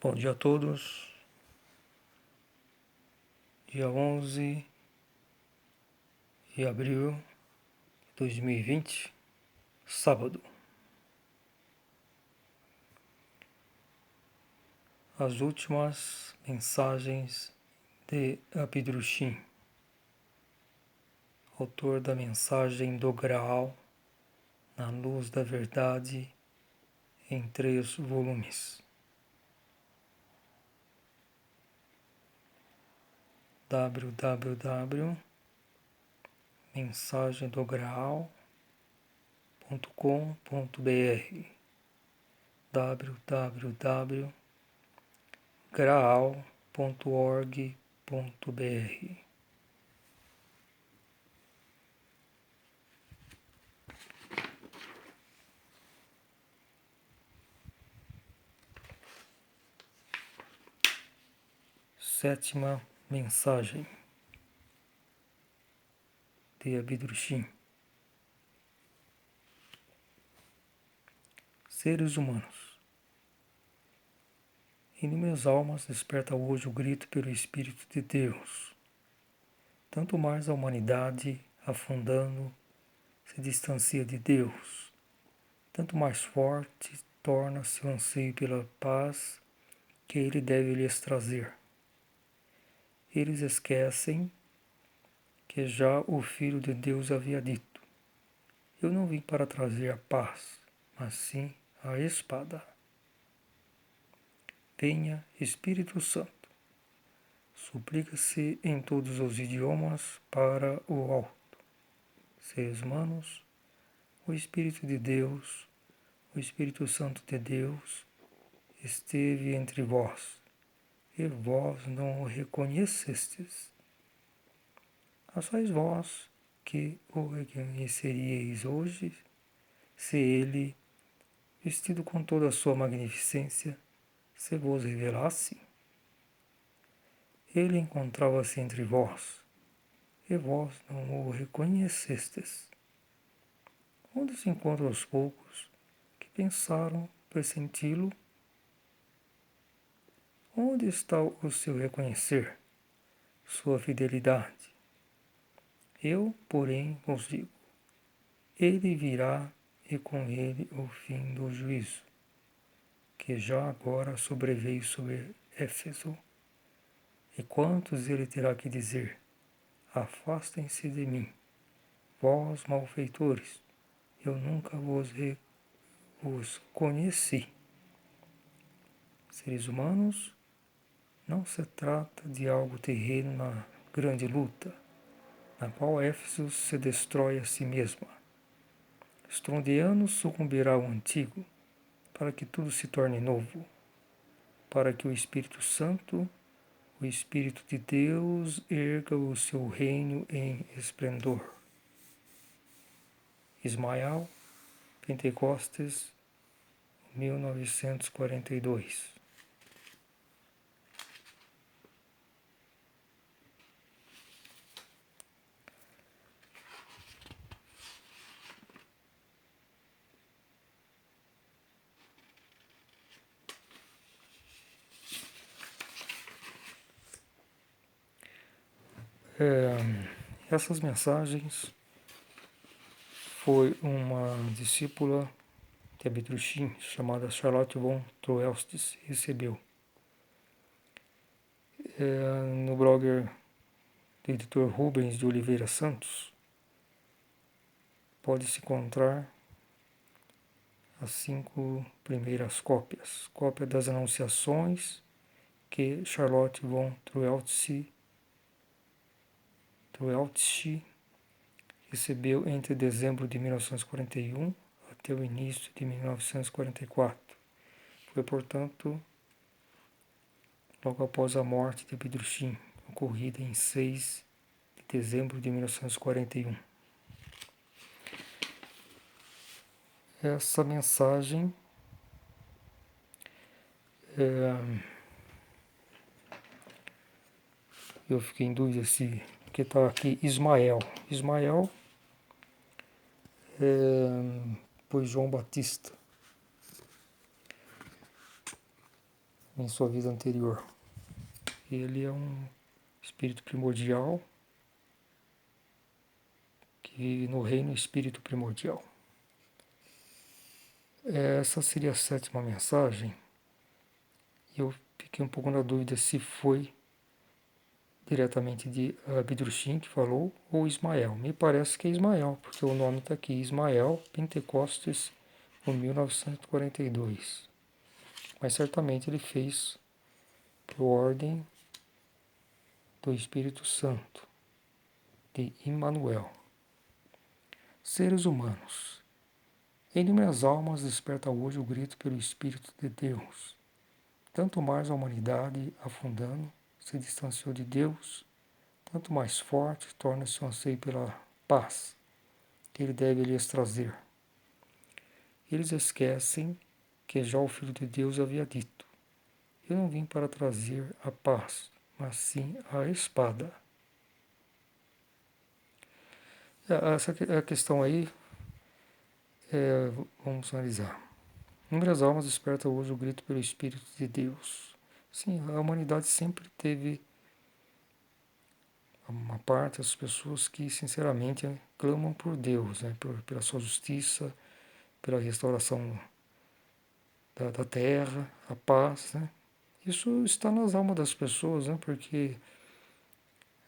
Bom dia a todos. Dia 11 de abril de 2020, sábado. As últimas mensagens de Abdrushim, autor da mensagem do Graal na luz da verdade, em 3 volumes. www.mensagemdograal.com.br www.graal.org.br. Sétima mensagem de Abdrushim. Seres humanos. Em minhas almas desperta hoje o grito pelo Espírito de Deus. Tanto mais a humanidade, afundando, se distancia de Deus, tanto mais forte torna-se o anseio pela paz que Ele deve lhes trazer. Eles esquecem que já o Filho de Deus havia dito: eu não vim para trazer a paz, mas sim a espada. Venha, Espírito Santo, suplica-se em todos os idiomas para o alto. Seres humanos, o Espírito de Deus, o Espírito Santo de Deus, esteve entre vós, e vós não o reconhecestes. A sois vós que o reconheceríeis hoje, se ele, vestido com toda a sua magnificência, se vos revelasse. Ele encontrava-se entre vós, e vós não o reconhecestes. Onde se encontram os poucos que pensaram pressenti-lo? Onde está o seu reconhecer, sua fidelidade? Eu, porém, vos digo, ele virá e com ele o fim do juízo, que já agora sobreveio sobre Éfeso. E quantos ele terá que dizer: afastem-se de mim, vós malfeitores, eu nunca vos conheci. Seres humanos, não se trata de algo terreno na grande luta, na qual Éfeso se destrói a si mesma. Estrondiano sucumbirá ao antigo, para que tudo se torne novo, para que o Espírito Santo, o Espírito de Deus, erga o seu reino em esplendor. Ismael, Pentecostes, 1942. Essas mensagens foi uma discípula de Abdrushim, chamada Charlotte von Troeltsch, recebeu. No blogger do editor Rubens de Oliveira Santos, pode-se encontrar as 5 primeiras cópias. Cópia das Anunciações que Charlotte von Troeltsch recebeu entre dezembro de 1941 até o início de 1944. Foi, portanto, logo após a morte de Abdrushim, ocorrida em 6 de dezembro de 1941. Essa mensagem eu fiquei em dúvida se que está aqui Ismael. Ismael foi João Batista. em sua vida anterior. Ele é um espírito primordial que vive no reino espírito primordial. Essa seria a sétima mensagem. Eu fiquei um pouco na dúvida se foi diretamente de Abdurshim que falou ou Ismael. Me parece que é Ismael, porque o nome está aqui, Ismael Pentecostes, em 1942. Mas certamente ele fez por ordem do Espírito Santo, de Emmanuel. Seres humanos. Em inúmeras almas desperta hoje o grito pelo Espírito de Deus. Tanto mais a humanidade, afundando, se distanciou de Deus, tanto mais forte torna-se o anseio pela paz que ele deve lhes trazer. Eles esquecem que já o Filho de Deus havia dito: eu não vim para trazer a paz, mas sim a espada. Essa a questão aí, vamos analisar. Inúmeras almas despertam hoje o grito pelo Espírito de Deus. Sim, a humanidade sempre teve uma parte das pessoas que sinceramente clamam por Deus, né, pela sua justiça, pela restauração da terra, a paz, né? Isso está nas almas das pessoas, né? Porque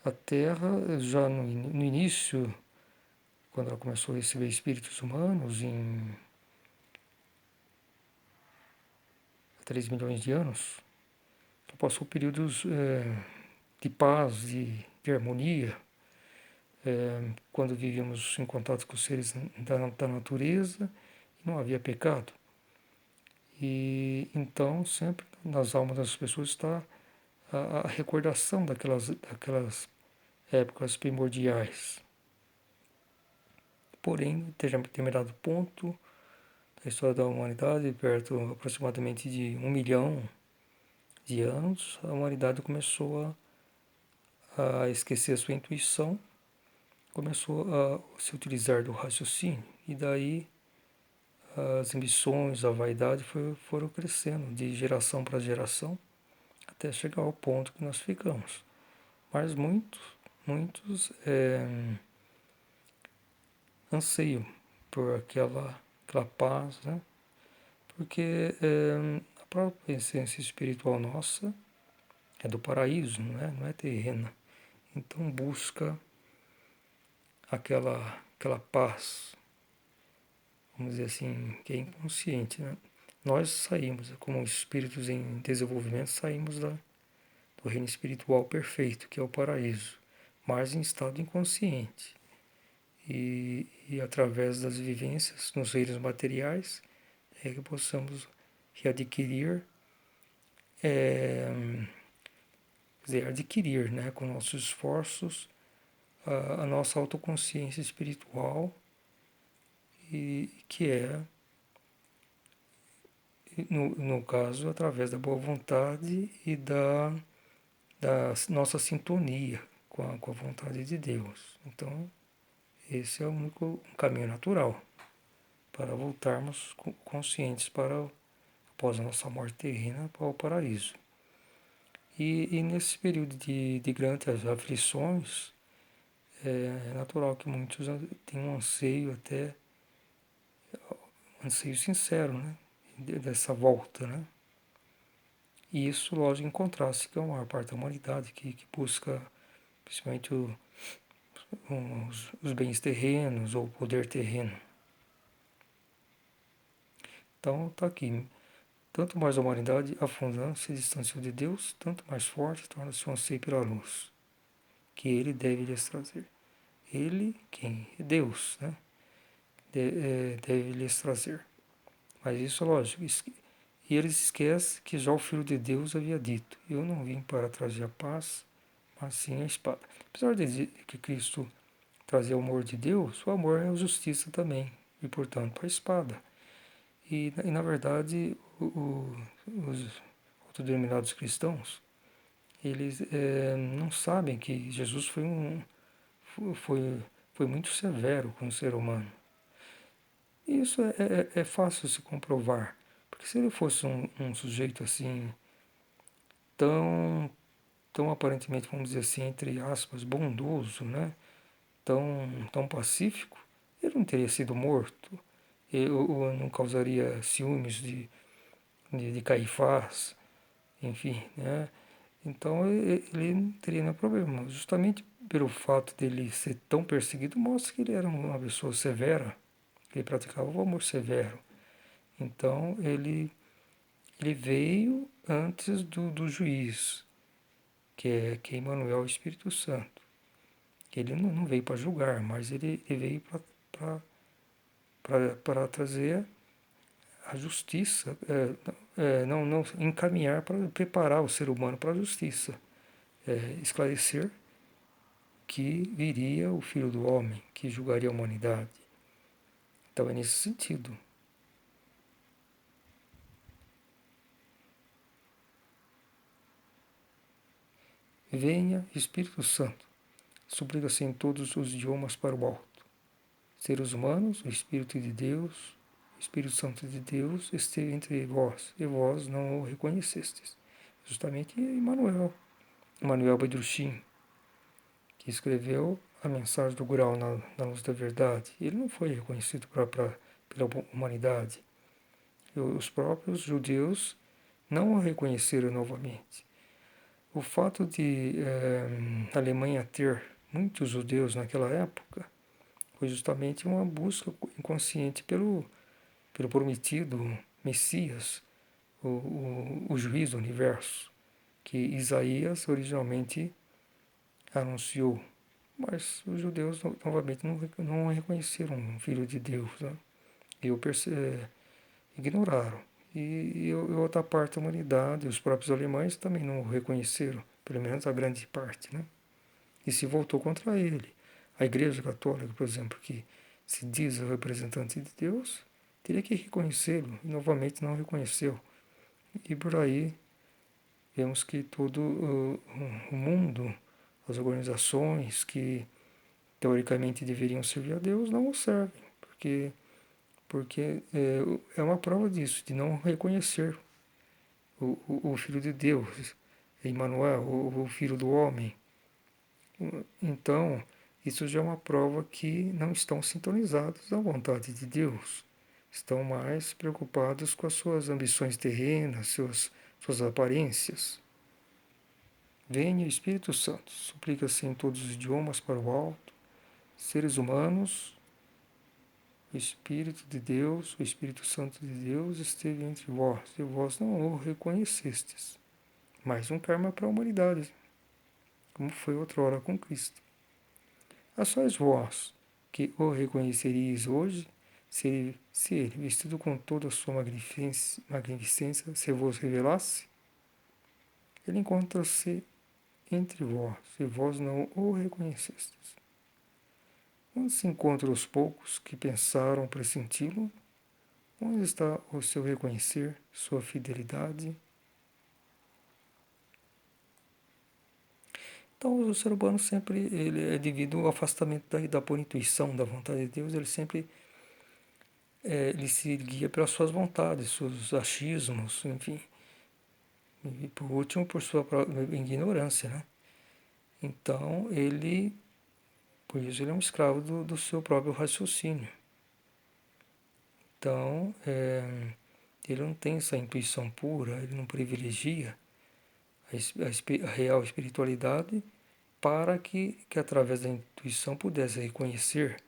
a terra, já no início, quando ela começou a receber espíritos humanos, em 3 milhões de anos, ela passou períodos de paz, de harmonia, quando vivíamos em contato com os seres da natureza e não havia pecado. E então, sempre nas almas das pessoas está a recordação daquelas épocas primordiais. Porém, em determinado ponto da história da humanidade, perto aproximadamente de 1 milhão de anos, a humanidade começou a esquecer a sua intuição, começou a se utilizar do raciocínio, e daí as ambições, a vaidade foram crescendo de geração para geração, até chegar ao ponto que nós ficamos. Mas muitos anseiam por aquela paz, né? Porque a própria essência espiritual nossa é do paraíso, não é terrena. Então busca aquela paz, vamos dizer assim, que é inconsciente, né? Nós saímos, como espíritos em desenvolvimento, saímos do reino espiritual perfeito, que é o paraíso, mas em estado inconsciente. E através das vivências nos reinos materiais é que possamos readquirir, quer dizer, adquirir, né, com nossos esforços, a nossa autoconsciência espiritual, e que é, no caso, através da boa vontade e da nossa sintonia com a vontade de Deus. Então, esse é o único caminho natural para voltarmos conscientes após a nossa morte terrena, para o paraíso. E nesse período de grandes aflições, é natural que muitos tenham um anseio, até um anseio sincero, né, dessa volta, né? E isso, lógico, em contraste com a maior parte da humanidade que busca principalmente os bens terrenos ou o poder terreno. Então está aqui. Tanto mais a humanidade afundando se distanciou de Deus, tanto mais forte torna-se o anseio pela luz, que ele deve lhes trazer. Ele, quem? Deus, né? Deve lhes trazer. Mas isso, lógico, e eles esquecem que já o Filho de Deus havia dito: eu não vim para trazer a paz, mas sim a espada. Apesar de dizer que Cristo trazia o amor de Deus, o amor é a justiça também, e portanto a espada. E na verdade, os autodenominados cristãos, eles não sabem que Jesus foi, foi muito severo com o ser humano. E isso é fácil se comprovar, porque se ele fosse um sujeito assim, tão, tão aparentemente, vamos dizer assim, entre aspas, bondoso, né? Tão pacífico, ele não teria sido morto, ou não causaria ciúmes de Caifás, enfim, né? Então ele não teria nenhum problema. Justamente pelo fato dele ser tão perseguido, mostra que ele era uma pessoa severa, que ele praticava o amor severo. Então ele veio antes do juiz, que é Emmanuel, o Espírito Santo. Ele não veio para julgar, mas ele veio para trazer a justiça, não encaminhar, para preparar o ser humano para a justiça, esclarecer que viria o Filho do Homem, que julgaria a humanidade. Então é nesse sentido. Venha, Espírito Santo, suplica-se em todos os idiomas para o alto. Seres humanos, o Espírito de Deus, o Espírito Santo de Deus esteve entre vós, e vós não o reconhecestes. Justamente Emmanuel, Emmanuel Bedruchin, que escreveu a mensagem do grau na luz da verdade. Ele não foi reconhecido pela humanidade. E os próprios judeus não o reconheceram novamente. O fato de a Alemanha ter muitos judeus naquela época foi justamente uma busca inconsciente pelo prometido Messias, o juiz do universo, que Isaías originalmente anunciou. Mas os judeus novamente não reconheceram um filho de Deus, né? Ignoraram. E outra parte da humanidade, os próprios alemães também não o reconheceram, pelo menos a grande parte, né? E se voltou contra ele. A Igreja Católica, por exemplo, que se diz o representante de Deus, teria que reconhecê-lo, e novamente não reconheceu. E por aí vemos que todo o mundo, as organizações que teoricamente deveriam servir a Deus, não o servem, porque é uma prova disso, de não reconhecer o Filho de Deus, Emmanuel, o Filho do Homem. Então, isso já é uma prova que não estão sintonizados à vontade de Deus. Estão mais preocupados com as suas ambições terrenas, suas aparências. Venha Espírito Santo, suplica-se em todos os idiomas para o alto, seres humanos, o Espírito de Deus, o Espírito Santo de Deus esteve entre vós, e vós não o reconhecestes. Mais um karma para a humanidade, como foi outrora com Cristo. A sois vós, que o reconheceríeis hoje, se ele, vestido com toda a sua magnificência, se vos revelasse, ele encontra-se entre vós, e vós não o reconhecestes. Onde se encontram os poucos que pensaram pressenti-lo? Onde está o seu reconhecer, sua fidelidade? Então, o ser humano sempre, ele é devido ao afastamento da pura intuição, da vontade de Deus, ele sempre ele se guia pelas suas vontades, seus achismos, enfim. E por último, por sua ignorância, né? Então, por isso ele é um escravo do seu próprio raciocínio. Então, ele não tem essa intuição pura, ele não privilegia a real espiritualidade para que através da intuição pudesse reconhecer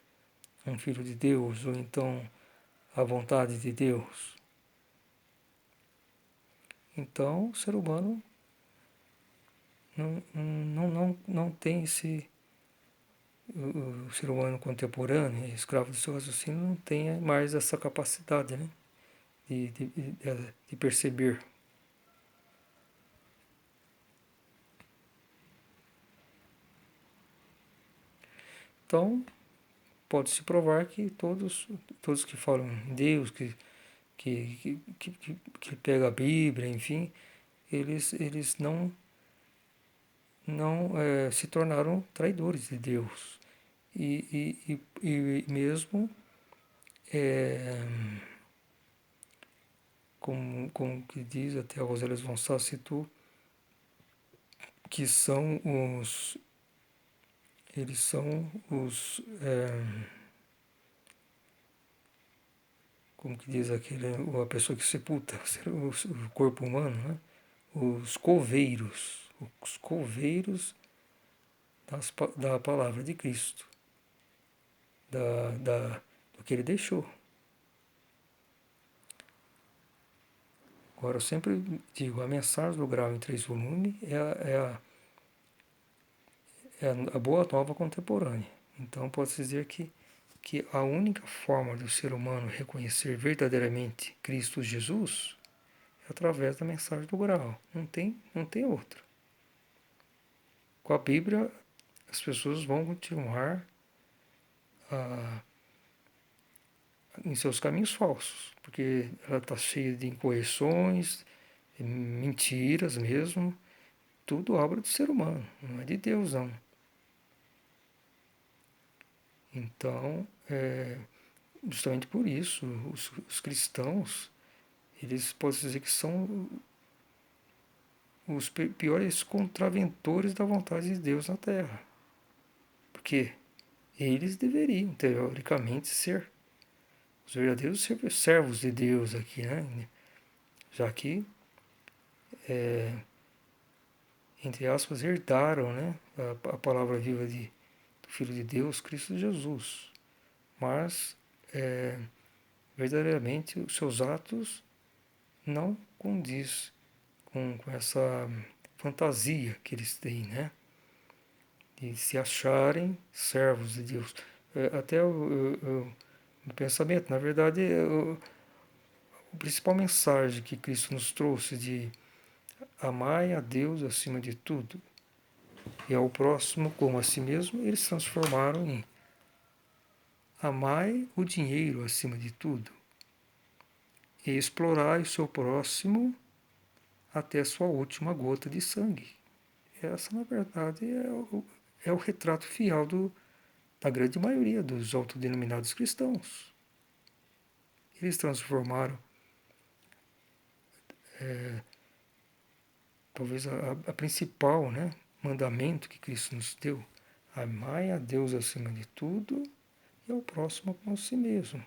um filho de Deus ou então a vontade de Deus. Então, o ser humano não tem o ser humano contemporâneo, escravo do seu raciocínio, não tem mais essa capacidade, né, de perceber. Então, pode-se provar que todos que falam em Deus, que pegam a Bíblia, enfim, eles não se tornaram traidores de Deus. E mesmo, é, como que diz até a Rosélia von Sá citou, que são eles são os, como que diz aquele, a pessoa que sepulta o corpo humano, né? Os coveiros da palavra de Cristo, do que ele deixou. Agora, eu sempre digo, a mensagem do grau em 3 volumes é a boa nova contemporânea. Então, pode-se dizer que a única forma do ser humano reconhecer verdadeiramente Cristo Jesus é através da mensagem do grau. Não tem outra. Com a Bíblia, as pessoas vão continuar em seus caminhos falsos, porque ela está cheia de incorreções, mentiras mesmo, tudo obra do ser humano, não é de Deus não. Então, justamente por isso, os cristãos, eles podem dizer que são os piores contraventores da vontade de Deus na Terra. Porque eles deveriam, teoricamente, ser os verdadeiros servos de Deus aqui, né? Já que, entre aspas, herdaram, né, a palavra viva do Filho de Deus, Cristo Jesus. Mas, verdadeiramente, os seus atos não condiz com essa fantasia que eles têm, né? De se acharem servos de Deus. Até o pensamento, na verdade, a principal mensagem que Cristo nos trouxe de amai a Deus acima de tudo e ao próximo como a si mesmo, eles transformaram em amai o dinheiro acima de tudo e explorai o seu próximo até a sua última gota de sangue. Essa, na verdade, é o retrato fiel da grande maioria dos autodenominados cristãos. Eles transformaram, talvez, a principal, né, mandamento que Cristo nos deu: amai a Deus acima de tudo e ao próximo como a si mesmo.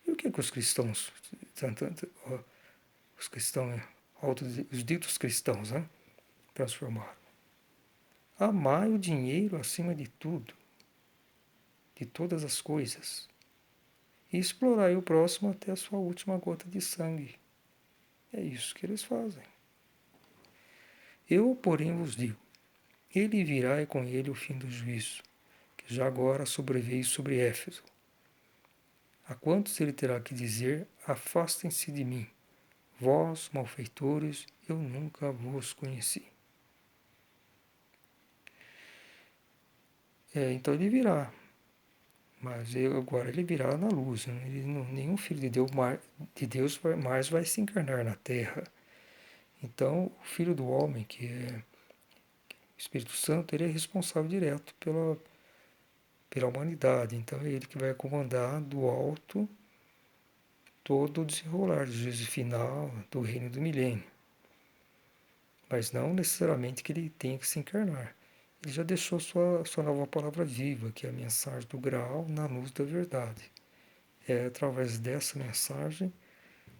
E o que é que os cristãos, os cristãos, os ditos cristãos, né, transformaram? Amai o dinheiro acima de tudo, de todas as coisas, e explorai o próximo até a sua última gota de sangue. É isso que eles fazem. Eu, porém, vos digo, ele virá e com ele o fim do juízo, que já agora sobreveio sobre Éfeso. A quantos ele terá que dizer, afastem-se de mim, vós, malfeitores, eu nunca vos conheci. Então ele virá, mas agora ele virá na luz. Né? Nenhum filho de Deus mais vai se encarnar na terra. Então, o Filho do Homem, que é o Espírito Santo, ele é responsável direto pela humanidade. Então, é ele que vai comandar do alto todo o desenrolar do juízo final, do reino do milênio. Mas não necessariamente que ele tenha que se encarnar. Ele já deixou sua nova palavra viva, que é a mensagem do grau na luz da verdade. É através dessa mensagem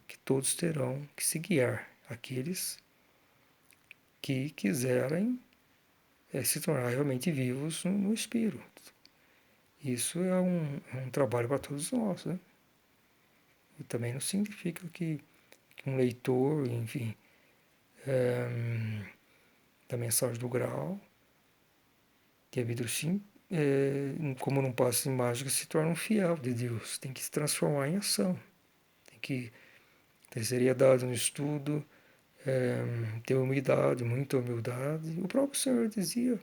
que todos terão que se guiar, aqueles que quiserem se tornar realmente vivos no Espírito. Isso é um trabalho para todos nós. Né? E também não significa que um leitor, enfim, da mensagem do grau, que é Vidrucim, como não passa em mágica, se torna um fiel de Deus. Tem que se transformar em ação. Tem que ter seriedade no estudo, ter humildade, muita humildade. O próprio Senhor dizia,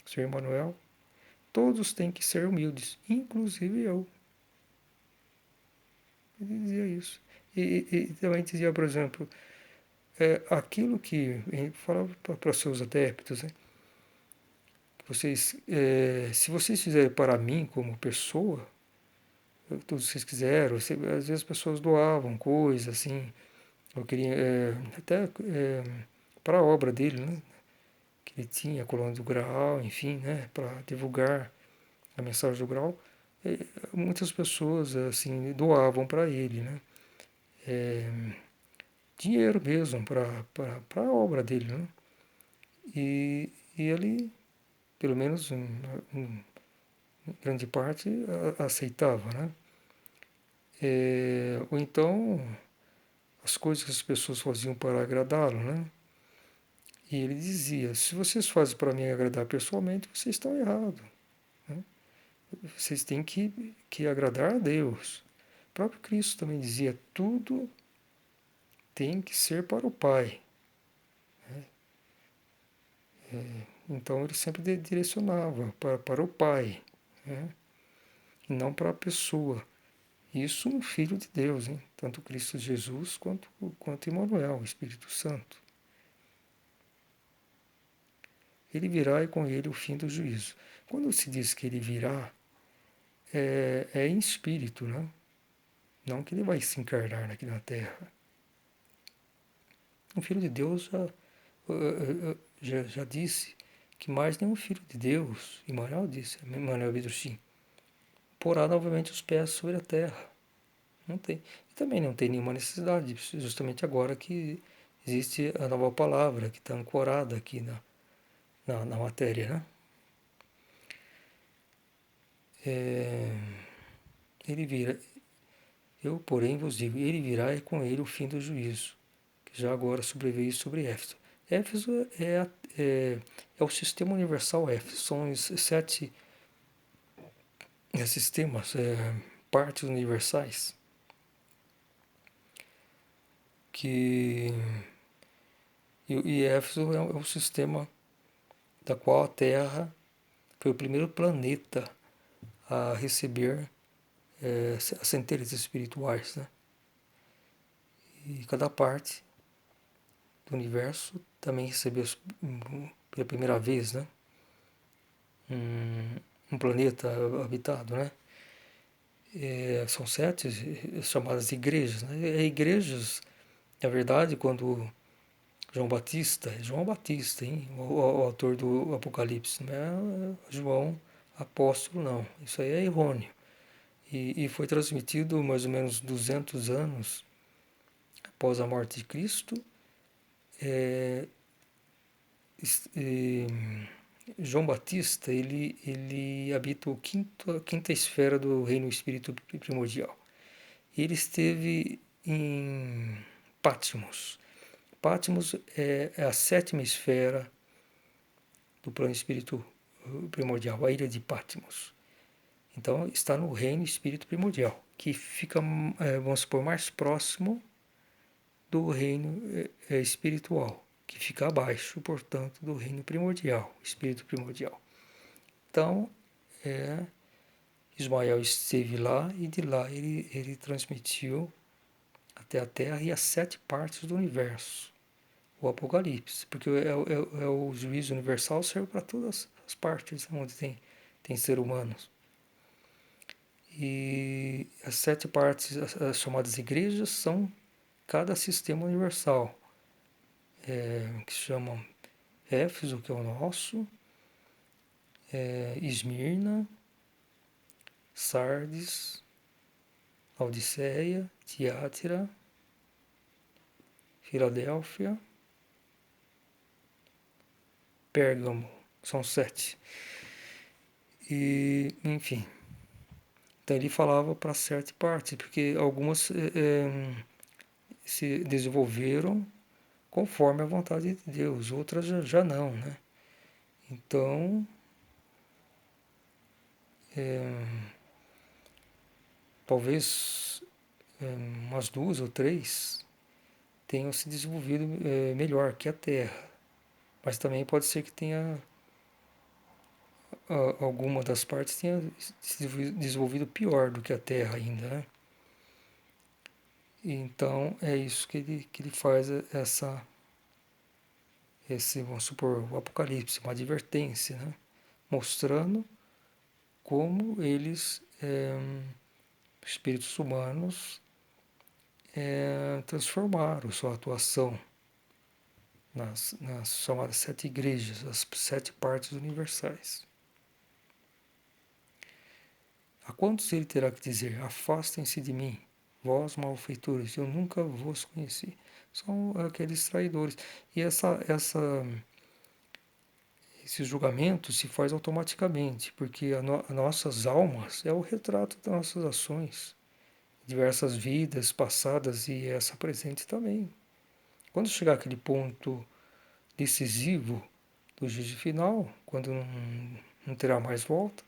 o Senhor Emmanuel, todos têm que ser humildes, inclusive eu. Ele dizia isso. E também dizia, por exemplo, aquilo que ele falava para seus adeptos, né? Vocês, se vocês fizerem para mim como pessoa, tudo que vocês quiseram, às vezes as pessoas doavam coisas assim, eu queria até para a obra dele, né? que ele tinha, a colônia do Graal, enfim, né, para divulgar a mensagem do Graal, muitas pessoas assim doavam para ele, né, dinheiro mesmo para a obra dele, né, e ele, pelo menos em grande parte, aceitava, né. Ou então as coisas que as pessoas faziam para agradá-lo, né? E ele dizia: se vocês fazem para me agradar pessoalmente, vocês estão errados. Né? Vocês têm que agradar a Deus. O próprio Cristo também dizia: tudo tem que ser para o Pai. Então ele sempre direcionava para o Pai, né? E não para a pessoa. Isso um filho de Deus, hein? Tanto Cristo Jesus quanto Emmanuel, o Espírito Santo. Ele virá e com ele o fim do juízo. Quando se diz que ele virá, é em espírito, né? Não que ele vai se encarnar aqui na Terra. O Filho de Deus já disse que mais nenhum Filho de Deus, Emmanuel disse, Emmanuel Bedruchin, porá novamente os pés sobre a Terra. Não tem. E também não tem nenhuma necessidade, justamente agora que existe a nova palavra que está ancorada aqui na matéria, né? Ele vira, eu, porém, vos digo, ele virá e com ele o fim do juízo, que já agora sobreveio sobre Éfeso. Éfeso é o sistema universal Éfeso, são os 7 sistemas, partes universais, que e Éfeso é o sistema da qual a Terra foi o primeiro planeta a receber as centelhas espirituais, né? E cada parte do universo também recebeu pela primeira vez, né, um planeta habitado, né? São 7 chamadas igrejas, né? Igrejas, na verdade, quando João Batista, hein, o autor do Apocalipse, não é João apóstolo, não. Isso aí é errôneo. E foi transmitido mais ou menos 200 anos após a morte de Cristo. João Batista, ele habita a quinta esfera do reino espírito primordial. Ele esteve em Patmos. Patmos é a sétima esfera do plano espírito primordial, a ilha de Patmos. Então está no reino espírito primordial, que fica, vamos supor, mais próximo do reino espiritual, que fica abaixo, portanto, do reino primordial, espírito primordial. Então, Ismael esteve lá e de lá ele transmitiu até a Terra e as 7 partes do universo, o Apocalipse, porque o juízo universal serve para todas as partes onde tem ser humanos. E as 7 partes, as chamadas igrejas, são cada sistema universal, que se chamam Éfeso, que é o nosso, Esmirna, Sardes, Laodiceia, Tiátira, Filadélfia, Pérgamo. São 7. E, enfim. Então ele falava para 7 partes, porque algumas se desenvolveram conforme a vontade de Deus, outras já não, né? Então, talvez umas 2 ou 3 tenham se desenvolvido melhor que a Terra, mas também pode ser que tenha alguma das partes tenha se desenvolvido pior do que a Terra ainda, né? Então é isso que ele faz vamos supor, o Apocalipse, uma advertência, né? Mostrando como eles, espíritos humanos, transformaram sua atuação nas chamadas 7 igrejas, as 7 partes universais. A quantos ele terá que dizer: afastem-se de mim, vós malfeitores, eu nunca vos conheci. São aqueles traidores. E esse julgamento se faz automaticamente, porque as nossas almas é o retrato das nossas ações, diversas vidas passadas e essa presente também. Quando chegar aquele ponto decisivo do juízo final, quando não terá mais volta,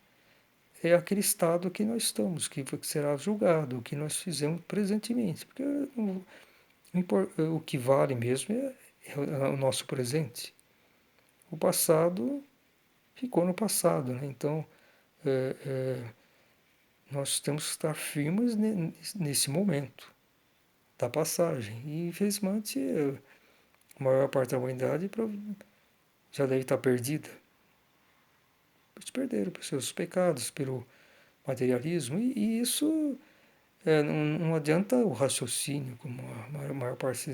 é aquele estado que nós estamos, que será julgado, o que nós fizemos presentemente. Porque o que vale mesmo é o nosso presente. O passado ficou no passado, né? Então, nós temos que estar firmes nesse momento da passagem. E, infelizmente, a maior parte da humanidade já deve estar perdida. Eles perderam pelos seus pecados, pelo materialismo, e isso não adianta o raciocínio, como a maior parte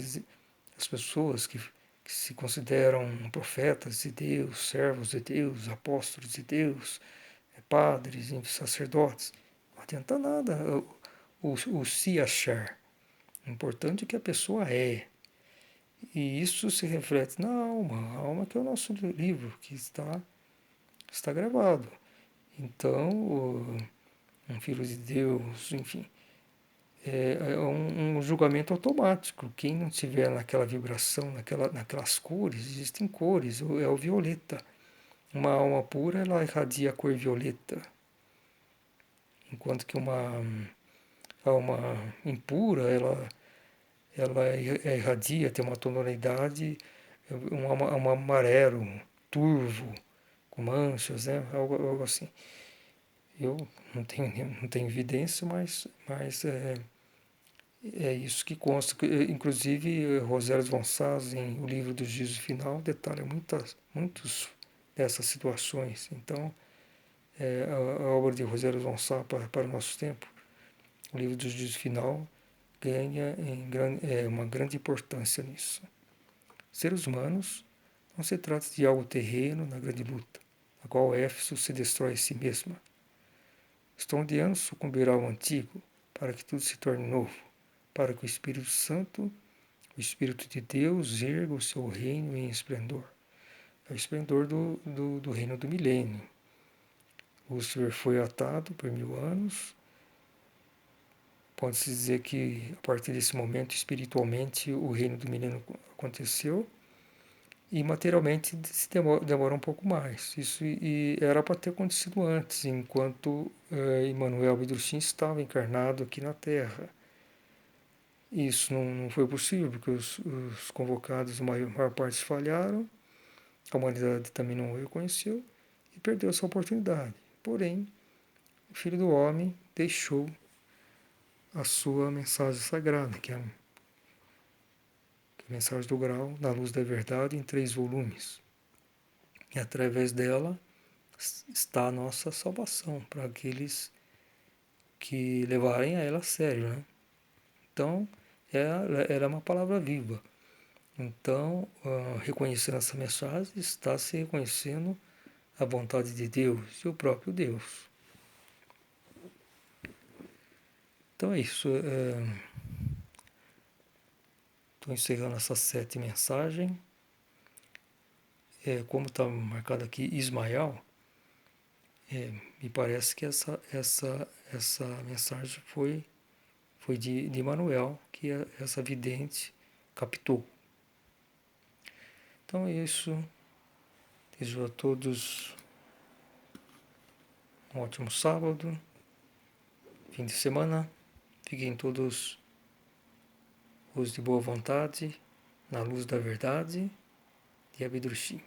das pessoas que se consideram profetas de Deus, servos de Deus, apóstolos de Deus, padres, sacerdotes. Não adianta nada o se achar. O importante é que a pessoa é. E isso se reflete na alma. A alma que é o nosso livro, que está gravado. Então, um filho de Deus, enfim, é um julgamento automático. Quem não estiver naquela vibração, naquelas cores, existem cores, é o violeta. Uma alma pura, ela irradia a cor violeta, enquanto que uma alma impura, ela irradia, tem uma tonalidade, um amarelo, turvo, com manchas, né? Algo assim. Eu não tenho evidência, mas é isso que consta. Inclusive, Rosério Gonçalves, em O Livro do Juízo Final, detalha muitos dessas situações. Então, a obra de Rosério Gonçalves para o nosso tempo, O Livro do Juízo Final, ganha uma grande importância nisso. Seres humanos não se trata de algo terreno na grande luta, na qual Éfeso se destrói a si mesma. Estrondiano sucumbirá ao antigo, para que tudo se torne novo, para que o Espírito Santo, o Espírito de Deus, erga o seu reino em esplendor. É o esplendor do reino do milênio. Lúcifer foi atado por 1000 anos. Pode-se dizer que, a partir desse momento, espiritualmente, o reino do milênio aconteceu. E materialmente se demora um pouco mais. Isso era para ter acontecido antes, enquanto Emmanuel Abdrucim estava encarnado aqui na Terra. Isso não foi possível, porque os convocados, a maior parte falharam, a humanidade também não o reconheceu e perdeu essa oportunidade. Porém, o Filho do Homem deixou a sua mensagem sagrada, que é a mensagem do grau, na luz da verdade, em 3 volumes. E através dela está a nossa salvação para aqueles que levarem a ela a sério, né? Então, ela é uma palavra viva. Então, reconhecendo essa mensagem, está se reconhecendo a vontade de Deus e o próprio Deus. Então é isso. Estou encerrando essa 7 mensagem. Como está marcado aqui Ismael, me parece que essa mensagem foi de Manuel, que essa vidente captou. Então é isso. Desejo a todos um ótimo sábado, fim de semana. Fiquem todos os de boa vontade, na luz da verdade de Abdrucim.